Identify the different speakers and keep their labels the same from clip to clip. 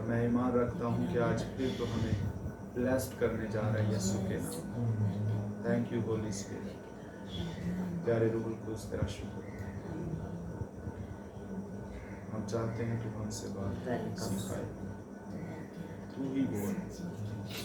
Speaker 1: मैं ईमान रखता हूँ कि आज फिर तो हमें ब्लेस्ड करने जा रहा है यीशु के नाम। थैंक यू होली स्पिरिट, प्यारे रूह कुद्दूस तेरा शुक्र। हम चाहते हैं तू हमसे बात सिखाए, तू ही बोल,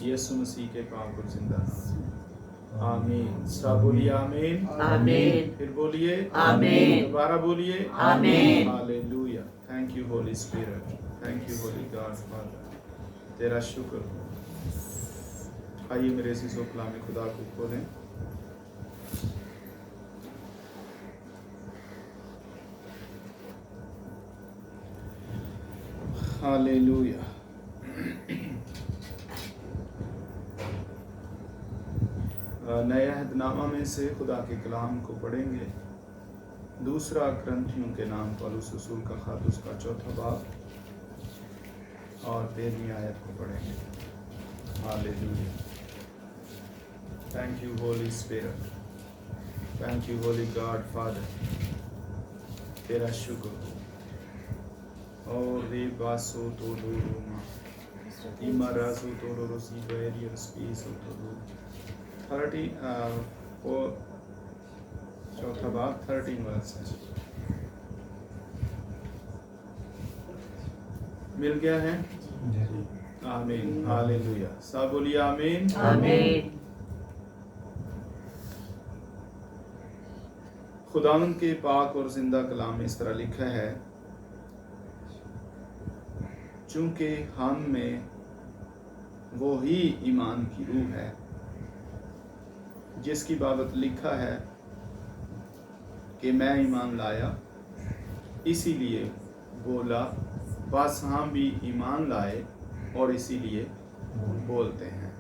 Speaker 1: यीशु मसीह के पाक और जिंदा नाम। आमीन। सब बोलिए आमीन।
Speaker 2: आमीन।
Speaker 1: फिर बोलिए
Speaker 2: आमीन।
Speaker 1: दोबारा बोलिए
Speaker 2: आमीन।
Speaker 1: Hallelujah. Thank you Holy spirit, thank you Holi God father, तेरा शुक्र हो। आइए मेरे सीसो कलाम खुदा को खोलें। हालेलुया। नए अहदनामा में से खुदा के कलाम को पढ़ेंगे। दूसरा करंथियों के नाम पौलुस रसूल का खत, उसका 4 बाब और 13वीं आयत को पढ़ेंगे। Hallelujah. Thank you Holy spirit, thank you Holi God father, तेरा शुक्र हो। और रे बासो तो दो रोमा इमारासो तो रोसी वेरियस पीसो तो दो 30 वो 4 बाब 13 वर्स है। मिल गया है? आमीन। हालेलुया। सब बोलिए आमीन।
Speaker 2: आमीन।
Speaker 1: खुदावंद के पाक और जिंदा कलाम में इस तरह लिखा है, चूंकि हम में वो ही ईमान की रूह है जिसकी बाबत लिखा है कि मैं ईमान लाया, इसीलिए बोला, बस हम भी ईमान लाए और इसीलिए बोलते हैं।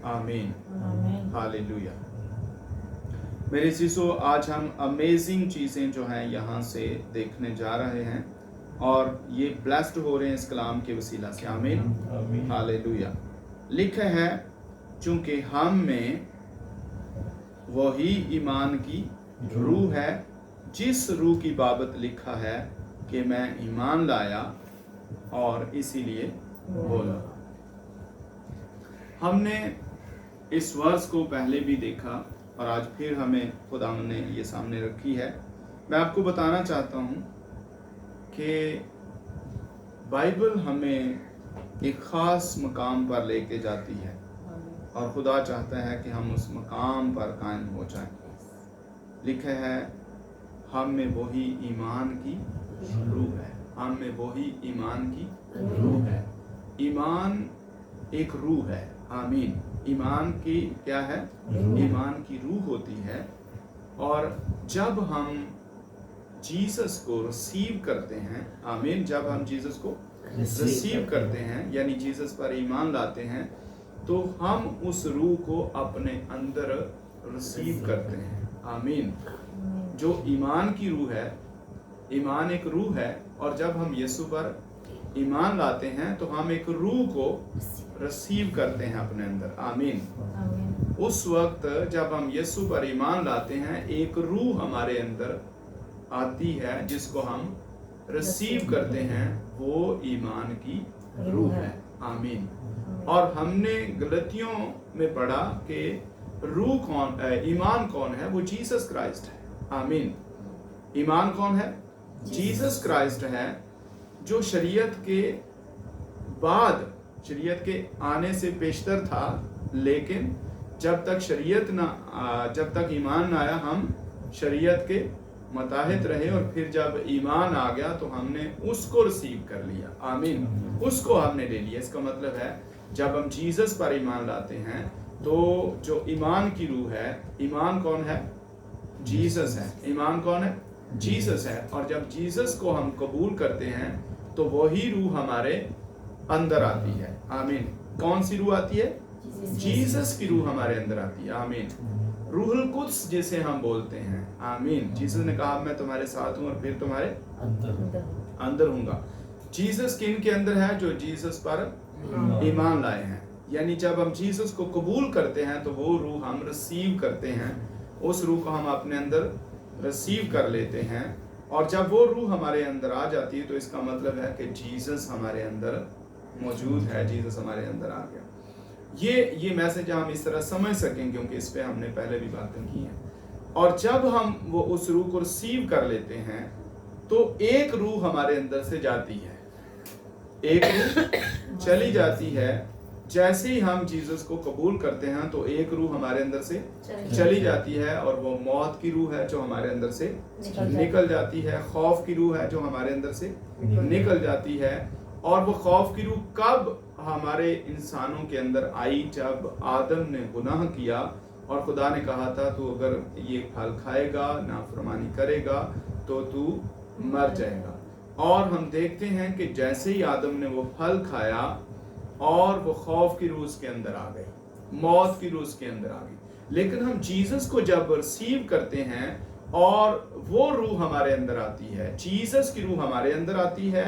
Speaker 1: आमीन। हालेलुया। मेरे सीसो, आज हम अमेजिंग चीज़ें जो हैं यहाँ से देखने जा रहे हैं और ये ब्लेस्ड हो रहे हैं इस कलाम के वसीला से। आमीन। हालेलुया। लिखा है, चूंकि हम में वही ईमान की रूह है जिस रूह की बाबत लिखा है कि मैं ईमान लाया और इसीलिए बोला। हमने इस वर्स को पहले भी देखा और आज फिर हमें खुदा ने ये सामने रखी है। मैं आपको बताना चाहता हूँ कि बाइबल हमें एक ख़ास मकाम पर लेके जाती है और खुदा चाहता है कि हम उस मकाम पर कायम हो जाएं। लिखा है, हम में वही ईमान की रूह है। हम में वही ईमान की रूह है। ईमान एक रूह है। आमीन। ईमान की क्या है? ईमान की रूह होती है। और जब हम जीसस को रिसीव करते हैं, आमीन, जब हम जीसस को रिसीव करते हैं यानी जीसस पर ईमान लाते हैं, तो हम उस रूह को अपने अंदर रिसीव करते हैं। आमीन। जो ईमान की रूह है, ईमान एक रूह है और जब हम यीशु पर ईमान लाते हैं तो हम एक रूह को रिसीव करते हैं अपने अंदर। आमीन। उस वक्त जब हम यीशु पर ईमान लाते हैं, एक रूह हमारे अंदर आती है जिसको हम रिसीव करते हैं, वो ईमान की रूह है। आमीन। और हमने गलतियों में पढ़ा कि रूह कौन, ईमान कौन है? वो जीसस क्राइस्ट है। आमीन। ईमान कौन है? जीसस क्राइस्ट है, जो शरीयत के बाद, शरीयत के आने से पेशतर था, लेकिन जब तक शरीयत जब तक ईमान ना आया, हम शरीयत के मुताहिद रहे और फिर जब ईमान आ गया तो हमने उसको रिसीव कर लिया। आमीन। उसको हमने ले लिया। इसका मतलब है जब हम जीसस पर ईमान लाते हैं तो जो ईमान की रूह है, ईमान कौन है? जीसस है। ईमान कौन है? जीसस है। और जब जीसस को हम कबूल करते हैं तो वही रूह हमारे अंदर आती है। आमीन। कौन सी रूह आती है? जीसस की रूह हमारे अंदर आती है। आमीन। रूहुल कुद्स जिसे हम बोलते हैं। आमीन। जीसस ने कहा, मैं तुम्हारे साथ हूँ और फिर तुम्हारे अंदर हूँगा। जीसस किन के अंदर है? जो जीसस पर ईमान लाए हैं। यानी जब हम जीसस को कबूल करते हैं तो वो रूह हम रिसीव करते हैं, उस रूह को हम अपने अंदर रिसीव कर लेते हैं। और जब वो रूह हमारे अंदर आ जाती है तो इसका मतलब है कि जीसस हमारे अंदर موجود ہے, جیسس ہمارے اندر آ گیا. یہ میسج ہم اس طرح سمجھ سکیں کیونکہ اس پہ ہم نے پہلے بھی باتیں کی ہیں. اور جب ہم وہ اس روح کو ریسیو کر لیتے ہیں تو ایک روح ہمارے اندر سے جاتی ہے, ایک روح چلی جاتی ہے. جیسے ہی ہم جیسس کو قبول کرتے ہیں تو ایک روح ہمارے اندر سے چلی جاتی ہے, اور وہ موت کی روح ہے جو ہمارے اندر سے نکل جاتی ہے, خوف کی روح ہے جو ہمارے اندر سے نکل جاتی ہے. اور وہ خوف کی روح کب ہمارے انسانوں کے اندر آئی؟ جب آدم نے گناہ کیا اور خدا نے کہا تھا تو اگر یہ پھل کھائے گا, نافرمانی کرے گا تو مر جائے گا. اور ہم دیکھتے ہیں کہ جیسے ہی آدم نے وہ پھل کھایا اور وہ خوف کی روح اس کے اندر آ گئی, موت کی روح اس کے اندر آ گئی. لیکن ہم جیسس کو جب ریسیو کرتے ہیں اور وہ روح ہمارے اندر آتی ہے, جیسس کی روح ہمارے اندر آتی ہے,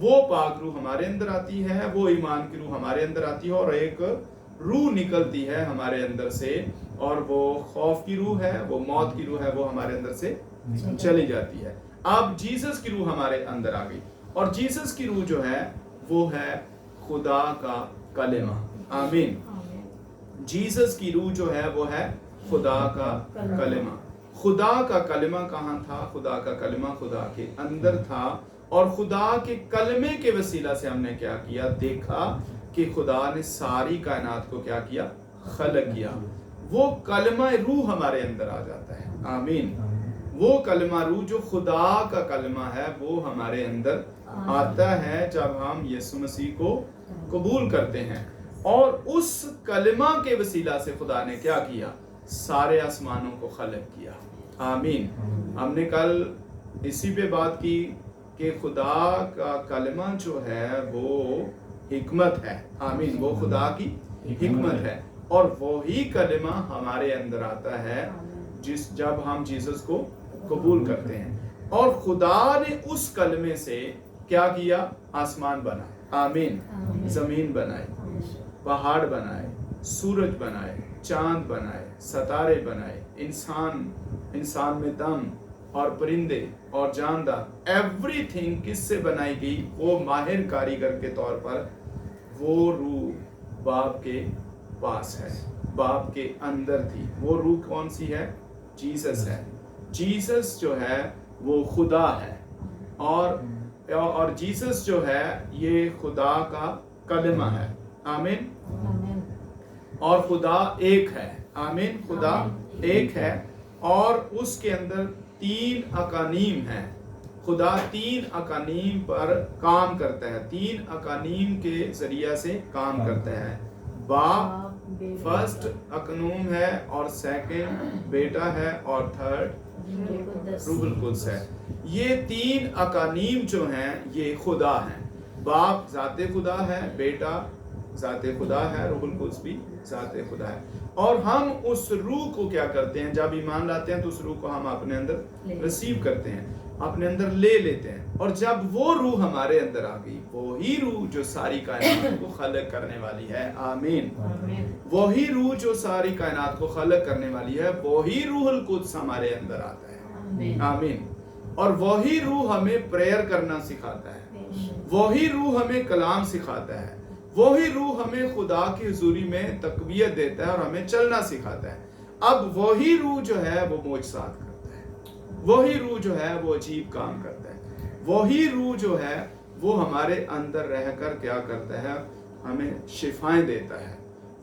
Speaker 1: وہ پاک روح ہمارے اندر آتی ہے, وہ ایمان کی روح ہمارے اندر آتی ہے, اور ایک روح نکلتی ہے ہمارے اندر سے, اور وہ خوف کی روح ہے, وہ موت کی روح ہے, وہ ہمارے اندر سے چلی جاتی ہے. اب جیسس کی روح ہمارے اندر آ گئی, اور جیسس کی روح جو ہے وہ ہے خدا کا کلمہ. آمین. جیسس کی روح جو ہے وہ ہے خدا کا کلمہ. خدا کا کلمہ کہاں تھا؟ خدا کا کلمہ خدا کے اندر تھا, اور خدا کے کلمے کے وسیلہ سے ہم نے کیا کیا؟ دیکھا کہ خدا نے ساری کائنات کو کیا کیا؟ خلق کیا. وہ کلمہ روح ہمارے اندر آ جاتا ہے. آمین. وہ کلمہ روح جو خدا کا کلمہ ہے وہ ہمارے اندر آتا ہے جب ہم یسوع مسیح کو قبول کرتے ہیں, اور اس کلمہ کے وسیلہ سے خدا نے کیا کیا؟ سارے آسمانوں کو خلق کیا. آمین. ہم نے کل اسی پہ بات کی کہ خدا کا کلمہ جو ہے وہ حکمت ہے. آمین. وہ خدا کی حکمت ہے, اور وہی کلمہ ہمارے اندر آتا ہے جب ہم جیسس کو قبول کرتے ہیں. اور خدا نے اس کلمے سے کیا کیا؟ آسمان بنائے. آمین. زمین بنائے, پہاڑ بنائے, سورج بنائے, چاند بنائے, ستارے بنائے, انسان میں دم اور پرندے اور جاندار, ایوری تھنگ کس سے بنائی گئی؟ وہ ماہر کاریگر کے طور پر وہ روح باپ کے پاس ہے, باپ کے اندر تھی. وہ روح کون سی ہے؟ جیسس ہے. جیسس جو ہے وہ خدا ہے, اور جیسس جو ہے یہ خدا کا کلمہ ہے. آمین. اور خدا ایک ہے. آمین. خدا ایک ہے, اور اس کے اندر 3 اقانیم ہیں. خدا 3 اقانیم پر کام کرتا ہے, 3 اقانیم کے ذریعہ سے کام کرتا ہے. باپ فرسٹ اقنوم ہے, اور سیکنڈ بیٹا ہے, اور تھرڈ روح القدس ہے. یہ 3 اقانیم جو ہیں یہ خدا ہیں. باپ ذات خدا ہے, بیٹا ذات خدا ہے, روح القدس بھی ذات خدا ہے. اور ہم اس روح کو کیا کرتے ہیں؟ جب ایمان لاتے ہیں تو اس روح کو ہم اپنے اندر ریسیو کرتے ہیں, اپنے اندر لے لیتے ہیں. اور جب وہ روح ہمارے اندر آ گئی, وہی روح جو ساری کائنات کو خلق کرنے والی ہے. آمین. وہی روح جو ساری کائنات کو خلق کرنے والی ہے, وہی روح القدس ہمارے اندر آتا ہے. آمین. اور وہی روح ہمیں پریئر کرنا سکھاتا ہے, وہی روح ہمیں کلام سکھاتا ہے, وہی روح ہمیں خدا کی حضوری میں تقویت دیتا ہے اور ہمیں چلنا سکھاتا ہے. اب وہی روح جو ہے وہ معجزات کرتا ہے, وہی روح جو ہے وہ عجیب کام کرتا ہے, وہی روح جو ہے وہ ہمارے اندر رہ کر کیا کرتا ہے؟ ہمیں شفائیں دیتا ہے.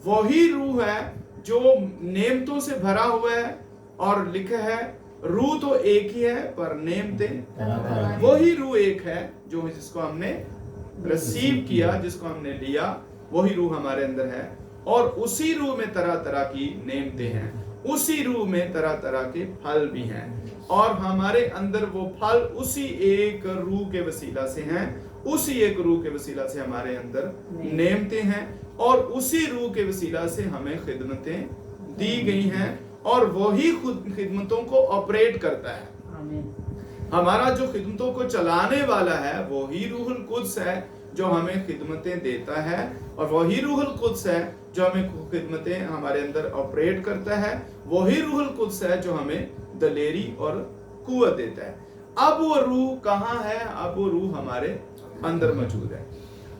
Speaker 1: وہی روح ہے جو نعمتوں سے بھرا ہوا ہے, اور لکھا ہے روح تو ایک ہی ہے پر نعمتیں. وہی روح ایک ہے جو جس کو ہم نے ریسیو کیا, جس کو ہم نے لیا, وہی روح ہمارے اندر ہے. اور اسی روح میں طرح طرح کی نعمتیں ہیں, اسی روح میں طرح طرح کے پھل بھی ہیں, اور ہمارے اندر وہ پھل اسی ایک روح کے وسیلہ سے ہیں, اسی ایک روح کے وسیلہ سے ہمارے اندر نعمتیں ہیں, اور اسی روح کے وسیلہ سے ہمیں خدمتیں دی گئی ہیں, اور وہی خود خدمتوں کو آپریٹ کرتا ہے. ہمارا جو خدمتوں کو چلانے والا ہے وہی روح القدس ہے جو ہمیں خدمتیں دیتا ہے, اور وہی روح القدس ہے جو ہمیں خدمتیں ہمارے اندر آپریٹ کرتا ہے. وہی روح القدس ہے جو ہمیں دلیری اور قوت دیتا ہے. اب وہ روح کہاں ہے؟ اب وہ روح ہمارے اندر موجود ہے.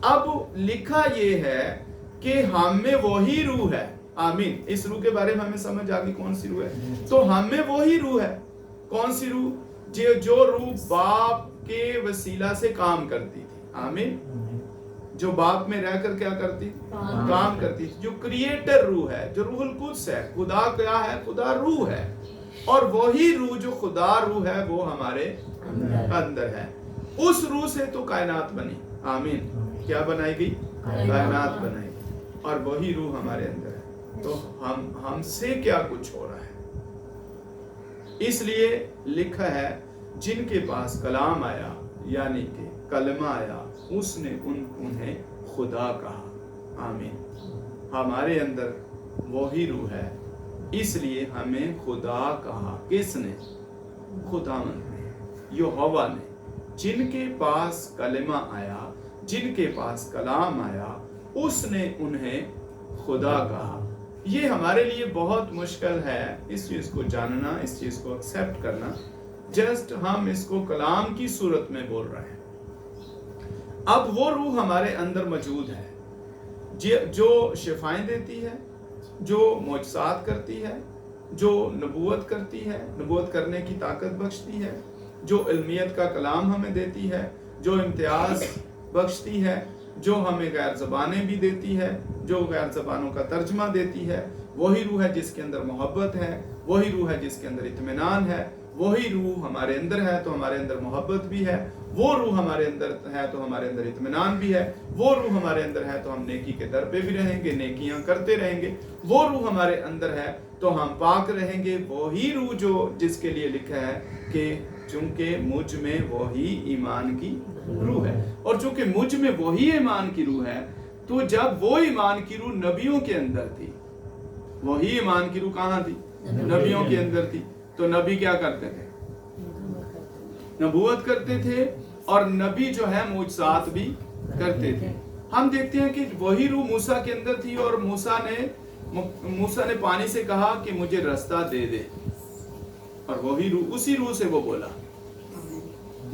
Speaker 1: अब लिखा ये है कि हम में वही रूह है। आमीन। इस रूह के बारे में हमें समझ आ गई कौन सी रूह है। तो हम में वही रूह है। कौन सी रूह? जो रूह बाप के वसीला से काम करती थी। आमीन। जो बाप में रहकर क्या करती? काम करती थी। जो क्रिएटर रूह है, जो रूहुल कुद्स है। खुदा क्या है? खुदा रूह है। और वही रूह जो खुदा रूह है वो हमारे अंदर है। उस रूह से तो कायनात बनी। आमीन। क्या बनाई गई? कायनात बनाई गई। और वही रूह हमारे अंदर है। तो हमसे क्या कुछ हो रहा है? इसलिए लिखा है जिनके पास कलाम आया यानी कि कलमा आया उसने उन्हें खुदा कहा। आमीन। हमारे अंदर वही रूह है, इसलिए हमें खुदा कहा। किसने? खुदावंद ने, यहोवा ने। जिनके पास कलमा आया, जिनके पास कलाम आया, उसने उन्हें खुदा कहा। ये हमारे लिए बहुत मुश्किल है इस चीज को जानना, इस चीज को एक्सेप्ट करना। जस्ट हम इसको कलाम की सूरत में बोल रहे हैं। अब वो रूह हमारे अंदर मौजूद है जो शिफाएं देती है, जो मोजज़ात करती है, जो नबूवत करती है, नबूवत करने की ताकत बख्शती है, जो इल्मियत का कलाम हमें देती है, जो इम्तियाज बख्शती है, जो हमें गैर ज़बानें भी देती है, जो गैर ज़बानों का तर्जमा देती है। वही रूह है जिसके अंदर मोहब्बत है, वही रूह है जिसके अंदर इत्मीनान है। वही रूह हमारे अंदर है तो हमारे अंदर मोहब्बत भी है। वो रूह हमारे अंदर है तो हमारे अंदर इत्मीनान भी है। वो रूह हमारे अंदर है तो हम नेकी के दर पे भी रहेंगे, नेकियां करते रहेंगे। वो रूह हमारे अंदर है तो हम पाक रहेंगे। वही रूह जो जिसके लिए लिखा है कि चूंकि मुझ में वही ईमान की रूह है। और चूंकि मुझ में वही ईमान की रूह है, तो जब वो ईमान की रूह नबियों के अंदर थी, वही ईमान की रूह कहाँ थी? नबियों के अंदर थी। तो नबी क्या करते थे? नबूवत करते थे। और नबी जो है मुजज़ात भी करते थे। हम देखते हैं कि वही रूह मूसा के अंदर थी और मूसा ने पानी से कहा कि मुझे रास्ता दे दे, और वही रूह, उसी रूह से वो बोला।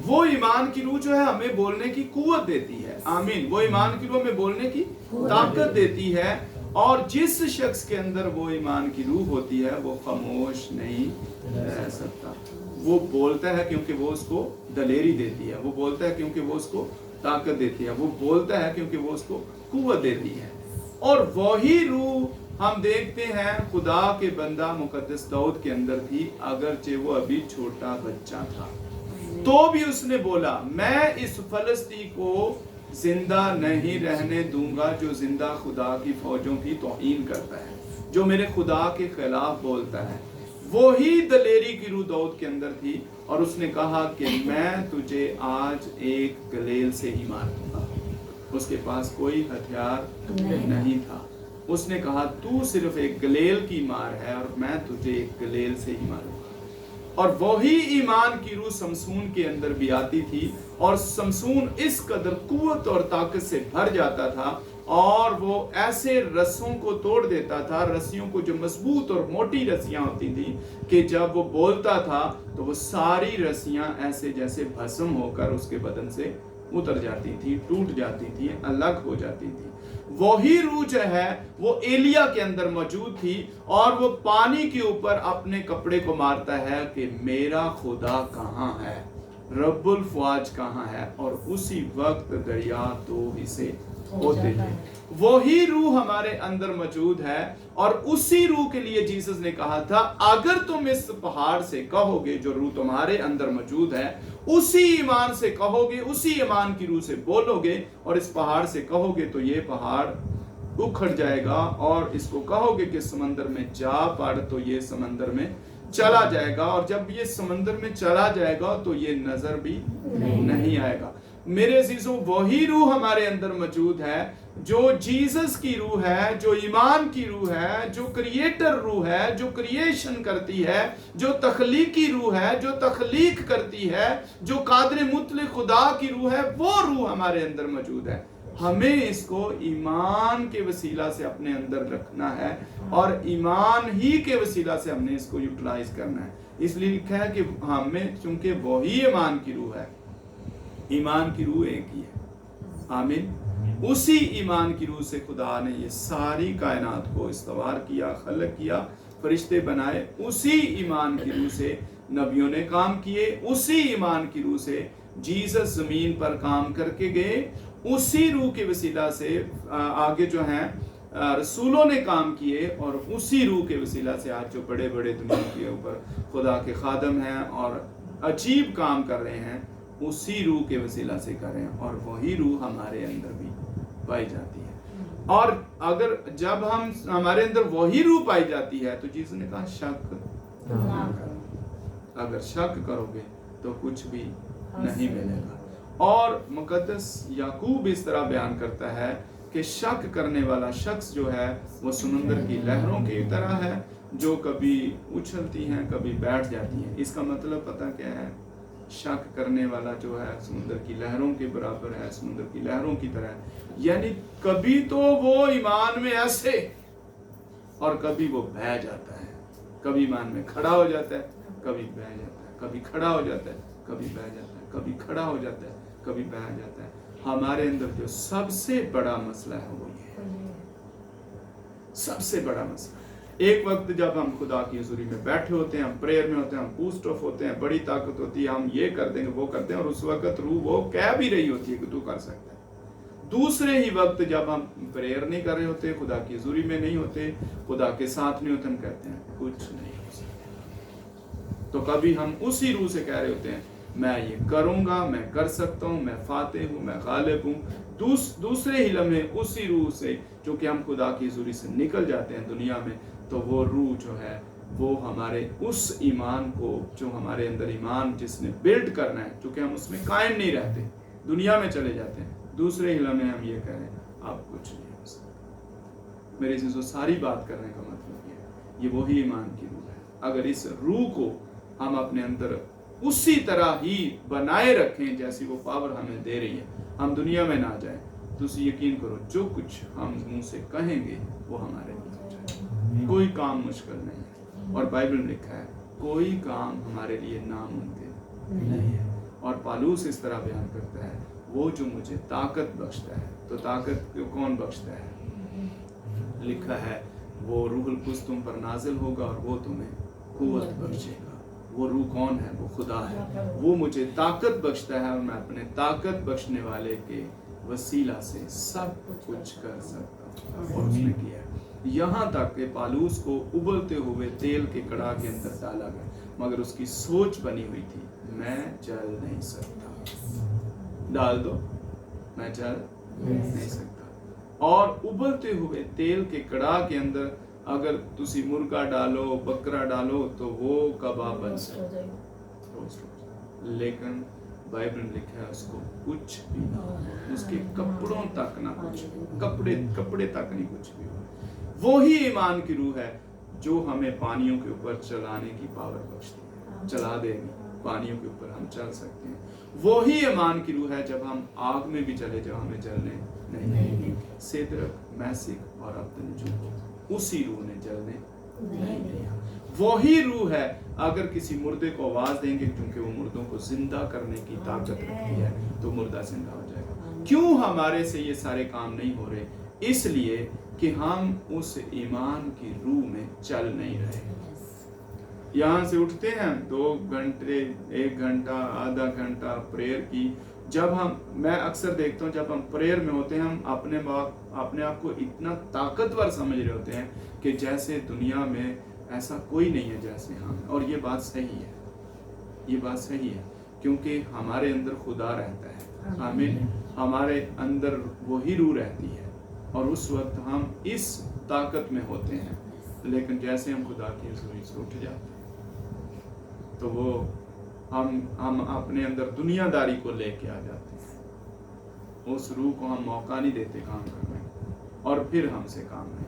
Speaker 1: वो ईमान की रूह जो है हमें बोलने की कुव्वत देती है। आमीन। वो ईमान की रूह हमें बोलने की ताकत देती है। और जिस शख्स के अंदर वो ईमान की रूह होती है वो खामोश नहीं रह सकता। वो बोलता है क्योंकि वो उसको दलेरी देती है। वो बोलता है क्योंकि वो उसको ताकत देती है। वो बोलता है क्योंकि वो उसको कुव्वत देती है। और वही रूह हम देखते हैं खुदा के बंदा मुकद्दस दाऊद के अंदर थी। अगरचे वो अभी छोटा बच्चा था तो भी उसने बोला, मैं इस फलस्ती को जिंदा नहीं रहने दूंगा जो जिंदा खुदा की फौजों की तौहीन करता है, जो मेरे खुदा के खिलाफ बोलता है। वही दलेरी की रूह दाऊद के अंदर थी। और उसने कहा कि मैं तुझे आज एक गलेल से ही मार दूंगा। उसके पास कोई हथियार नहीं था। उसने कहा तू सिर्फ एक गलेल की मार है और मैं तुझे एक गलेल से ही मारूंगा। और वही ईमान की रूह समसून के अंदर भी आती थी। और समसून इस कदर कुव्वत और ताकत से भर जाता था और वो ऐसे रस्सों को तोड़ देता था, रस्सियों को, जो मजबूत और मोटी रस्सियां होती थी, कि जब वो बोलता था तो वो सारी रस्सियां ऐसे जैसे भस्म होकर उसके बदन से उतर जाती थी, टूट जाती थी, अलग हो जाती थी। वही रूह जो है वो एलिया के अंदर मौजूद थी। और वो पानी के ऊपर अपने कपड़े को मारता है कि मेरा खुदा कहाँ है, रब्बुल फ़वाज कहाँ है। और उसी वक्त दरिया दो हिस्से होते थे। वही रूह हमारे अंदर मौजूद है। और उसी रूह के लिए जीसस ने कहा था, अगर तुम इस पहाड़ से कहोगे, जो रूह तुम्हारे अंदर मौजूद है, उसी ईमान से कहोगे, उसी ईमान की रूह से बोलोगे और इस पहाड़ से कहोगे तो ये पहाड़ उखड़ जाएगा। और इसको कहोगे कि समंदर में जा पड़ तो ये समंदर में चला जाएगा। और जब ये समंदर में चला जाएगा तो ये नजर भी नहीं आएगा। मेरे अजीजों, वही रूह हमारे अंदर मौजूद है जो जीसस की रूह है, जो ईमान की रूह है, जो क्रिएटर रूह है, जो क्रिएशन करती है, जो तख्लीकी रूह है, जो तख्लीक करती है, जो कादिर मुतलक खुदा की रूह है। वो रूह हमारे अंदर मौजूद है। हमें इसको ईमान के वसीला से अपने अंदर रखना है और ईमान ही के वसीला से हमने इसको यूटिलाइज करना है। इसलिए लिखा है कि हमें, चूंकि वही ईमान की रूह है, ईमान की रूह एक ही है। आमीन। उसी ईमान की रूह से खुदा ने ये सारी कायनात को इस्तवार किया, खलक किया, फरिश्ते बनाए। उसी ईमान की रूह से नबियों ने काम किए, उसी ईमान की रूह से जीसस जमीन पर काम करके गए, उसी रूह के वसीला से आगे जो हैं रसूलों ने काम किए, और उसी रूह के वसीला से आज जो बड़े बड़े दुनिया के ऊपर खुदा के खादम हैं और अजीब काम कर रहे हैं, उसी रूह के वसीला से कर रहे हैं, और वही रूह हमारे अंदर भी पाई जाती है। और अगर जब हम हमारे अंदर वही रूह पाई जाती है तो जीसस ने कहा शक ना करो। अगर शक करोगे तो कुछ भी नहीं मिलेगा। और मुकद्दस याकूब इस तरह बयान करता है कि शक करने वाला शख्स जो है वो समुंदर की लहरों की तरह है, जो कभी उछलती हैं कभी बैठ जाती हैं। इसका मतलब पता क्या है? शक करने वाला जो है समुद्र की लहरों के बराबर है, समुद्र की लहरों की तरह है। यानी कभी तो वो ईमान में ऐसे और कभी वो बह जाता है, कभी ईमान में खड़ा हो जाता है, कभी बह जाता है, कभी खड़ा हो जाता है, कभी बह जाता है, कभी खड़ा हो जाता है, कभी बह जाता है। हमारे अंदर जो सबसे बड़ा मसला है वो ये है, सबसे बड़ा मसला। एक वक्त जब हम खुदा की हुजूरी में बैठे होते हैं, हम प्रेयर में होते हैं, हम बूस्ट ऑफ होते हैं, बड़ी ताकत होती है, हम ये कर देंगे वो करते हैं, और उस वक्त रूह वो कह भी रही होती है कि तू कर सकता है। दूसरे ही वक्त जब हम प्रेयर नहीं कर रहे होते, खुदा की हुजूरी में नहीं होते, खुदा के साथ नहीं होते, हम कहते हैं कुछ नहीं हो सकता। तो कभी हम उसी रूह से कह रहे होते हैं मैं ये करूंगा, मैं कर सकता हूँ, मैं फातेह हूँ, मैं गालिब हूँ। दूसरे ही लम्हे उसी रूह से चूंकि हम खुदा की हुजूरी से निकल जाते हैं दुनिया में, तो वो रूह जो है वो हमारे उस ईमान को, जो हमारे अंदर ईमान जिसने बिल्ड करना है, चूंकि हम उसमें कायम नहीं रहते, दुनिया में चले जाते हैं, दूसरे ही लम्हे हम ये कहें आप कुछ नहीं हो सकते। मेरे से सारी बात करने का मतलब ये वही ईमान की रूह है। अगर इस रूह को हम अपने अंदर उसी तरह ही बनाए रखें जैसी वो पावर हमें दे रही है, हम दुनिया में ना जाए, तो यकीन करो जो कुछ हम मुंह से कहेंगे वो हमारे लिए हो जाए। कोई काम मुश्किल नहीं है, और बाइबल में लिखा है कोई काम हमारे लिए नामुमकिन नहीं है। और पालूस इस तरह बयान करता है वो जो मुझे ताकत बख्शता है, तो ताकत कौन बख्शता है? लिखा है वो रूहुल कुद्स तुम पर नाजिल होगा और वो तुम्हें कुव्वत बख्शेगा। वो रूह कौन है? वो खुदा है। वो मुझे ताकत बख्शता है और मैं अपने ताकत बख्शने वाले के वसीला से सब कुछ कर सकता हूँ, और उसने किया। यहाँ तक कि पालूस को उबलते हुए तेल के कड़ा के अंदर डाला गया, मगर उसकी सोच बनी हुई थी मैं जल नहीं सकता, डाल दो मैं जल नहीं सकता। और उबलते हुए तेल के कड़ा के अंदर अगर तुसी मुर्गा डालो, बकरा डालो, तो वो कबाब बन सकता है। लेकिन बाइबल में लिखा है उसको कुछ भी ना, उसके कपड़ों तक ना कुछ, कपड़े तक नहीं कुछ भी। वो ही ईमान की रूह है जो हमें पानियों के ऊपर चलाने की पावर बख्शती है, चला देगी, पानियों के ऊपर हम चल सकते हैं। वो ही ईमान की रूह है जब हम आग में भी चले जाओ हमें जलने नहीं देगी। सिदरक, मैसिक और अब्दुन्नजो उसी रूह ने जलने नहीं दिया। वही रूह है अगर किसी मुर्दे को आवाज देंगे, क्योंकि वो मुर्दों को जिंदा करने की ताकत रखती है, तो मुर्दा जिंदा हो जाएगा। क्यों हमारे से ये सारे काम नहीं हो रहे? इसलिए कि हम उस ईमान की रूह में चल नहीं रहे। यहाँ से उठते हैं 2 घंटे, 1 घंटा, आधा घंटा प्रेयर की, जब मैं अक्सर देखता हूँ जब हम प्रेयर में होते हैं, हम अपने आप को इतना ताकतवर समझ रहे होते हैं कि जैसे दुनिया में ऐसा कोई नहीं है जैसे हम। और ये बात सही है, ये बात सही है, क्योंकि हमारे अंदर खुदा रहता है, आमीन। हमारे अंदर वही रूह रहती है, और उस वक्त हम इस ताकत में होते हैं। लेकिन जैसे हम खुदा की हुजूरी से उठ जाते हैं, तो वो हम अपने अंदर दुनियादारी को लेके आ जाते हैं। उस रूह को हम मौका नहीं देते काम करने, और फिर हमसे काम नहीं।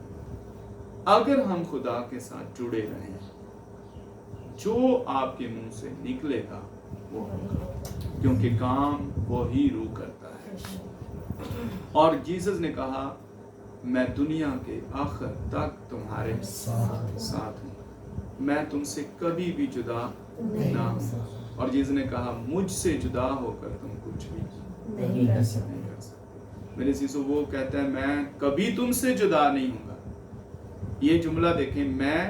Speaker 1: अगर हम खुदा के साथ जुड़े रहें, जो आपके मुंह से निकलेगा वो होगा, क्योंकि काम वो ही रूह करता है। और जीसस ने कहा मैं दुनिया के आखिर तक तुम्हारे साथ हूँ, मैं तुमसे कभी भी जुदा ना हूँ। और जीसस ने कहा मुझसे जुदा होकर तुम कुछ भी नहीं कर सकते। मेरे सीसो वो कहता है मैं कभी तुमसे जुदा नहीं हूँगा। ये जुमला देखें, मैं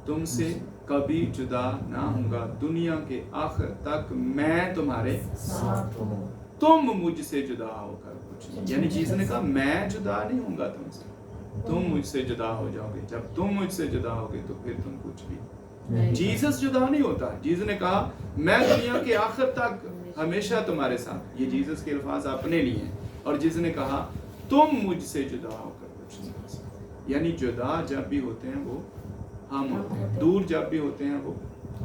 Speaker 1: तुमसे कभी जुदा ना हूँगा, दुनिया के आखिर तक मैं तुम्हारे
Speaker 2: साथ हूँ।
Speaker 1: तुम मुझसे जुदा होकर कुछ नहीं। यानी जीसस ने कहा मैं जुदा नहीं हूँगा तुमसे, तुम मुझसे जुदा हो जाओगे। जब तुम मुझसे जुदा होगे तो फिर तुम कुछ भी
Speaker 2: नहीं।
Speaker 1: जीसस जुदा नहीं होता। जीसस ने कहा मैं दुनिया के आखिर तक हमेशा तुम्हारे साथ। ये जीसस के अल्फाज अपने लिए हैं। और जिसने कहा तुम मुझसे जुदा होकर कुछ नहीं कर सकते। यानी जुदा जब भी होते हैं वो हम होते हैं, दूर जब भी होते हैं वो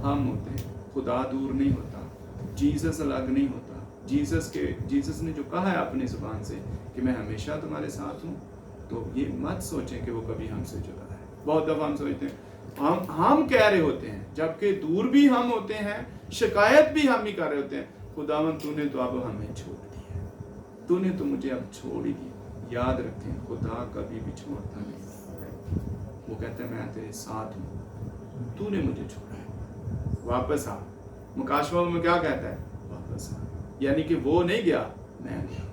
Speaker 1: हम होते हैं। खुदा दूर नहीं होता, जीसस अलग नहीं होता। जीसस ने जो कहा है अपनी जुबान से कि मैं हमेशा तुम्हारे साथ हूँ, तो ये मत सोचें कि वो कभी हमसे जुदा है। बहुत दफा हम सोचते हैं हम कह रहे होते हैं, जबकि दूर भी हम होते हैं, शिकायत भी हम ही कर रहे होते हैं, खुदावन तूने तो अब हमें छोड़ दिया, तूने तो मुझे अब छोड़ ही दिया। याद रखें खुदा कभी भी छोड़ता नहीं। वो कहते हैं मैं तेरे साथ हूँ, तूने मुझे छोड़ा है, वापस आ। मुकाशवा में क्या कहता है? वापस आ। यानी कि वो नहीं गया, मैं गया,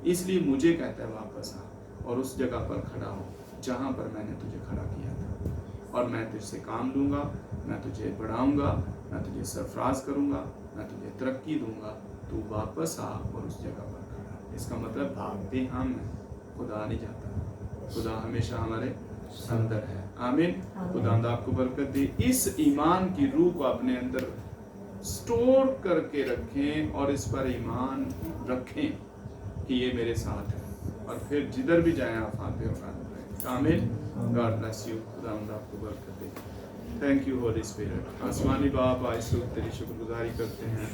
Speaker 1: इसलिए मुझे कहता है वापस आ और उस जगह पर खड़ा हो जहाँ पर मैंने तुझे खड़ा किया था। और मैं तुझसे काम लूँगा, मैं तुझे बढ़ाऊँगा, मैं तुझे सरफराज करूँगा, मैं तुझे तरक्की दूँगा। तू वापस आ और उस जगह पर खड़ा। इसका मतलब भागते हम हैं, खुदा नहीं जाता, खुदा हमेशा हमारे अंदर है। आमीन। खुदा आपको बरकत दे। इस ईमान की रूह को अपने अंदर स्टोर करके रखें और इस पर ईमान रखें कि ये मेरे साथ है, और फिर जिधर भी जाएं आप आते हो। आमीन। God bless you. खुदा आपको बरकत दे। Thank you Holy Spirit. आसमानी बाप, आज तेरी शुक्रगुजारी करते हैं